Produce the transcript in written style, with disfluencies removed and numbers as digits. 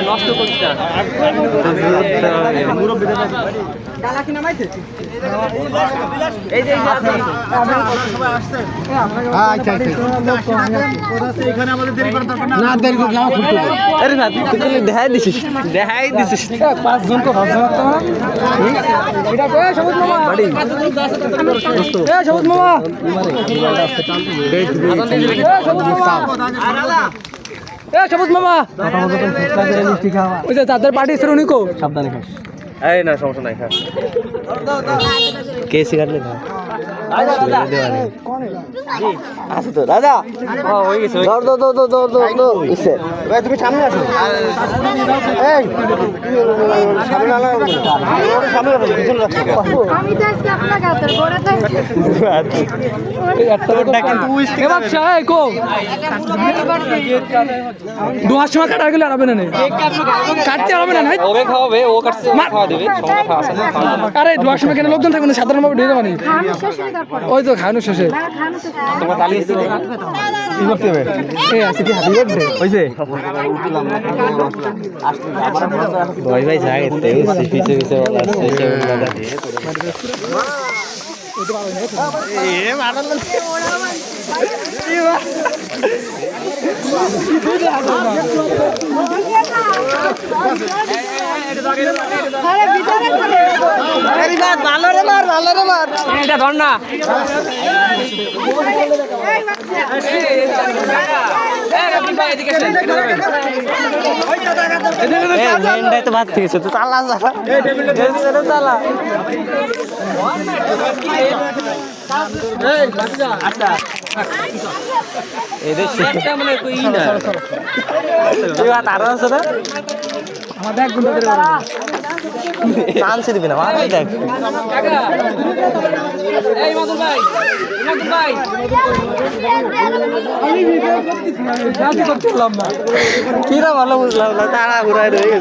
নষ্ট করছি না ডালা কিনা মাইছে এই যে আচ্ছা এখানে আমাদের দেরি করার দরকার না দেরি করলে আমার ফুটবে আরে না তুই দেখাই দিছিস পাঁচ জন কো ভাবছ না এটা কই সবুজ মামা বাড়ি এ সবুজ মামা এ সবুজ মামা ওই যে তাদের পার্টি শ্রেণী কো সাবধানে খাস এই না সমস্যা নাই খা কে সিগারেট খা আছে তো দাদা হয়ে গেছে তুমি সামনে আসো এই সামনে আমি তো আজকে আপনার গাতের বড় তো এ বাচ্চা এই কো দুহার সময় কাটা গেলে আরবে না কাটতে হবে না ওকে খাওয়াবে ও কাটতে খাওয়া দেবে সমস্যা আছে না আরে দুহার সময় কেন লোকজন থাকবে না সাধারণভাবে ঢেলে যাবে ওই তো খাওয়ানো শেষে তোমার তালি কি করতে হবে এই আছে কি হ্যাপি বার্থডে হইছে ভাই ভাই যায় তে পিছে পিছে বলা আছে এ মারল ভালো রে মার এটা ধর না তো ভাত খেয়েছে তো তালা তালা আরো আছে না আমার ব্যাগ চান্সে দিবি না দেখ কিরা ভালো বুঝলাম না তারা ঘুরাই রয়ে গেছে।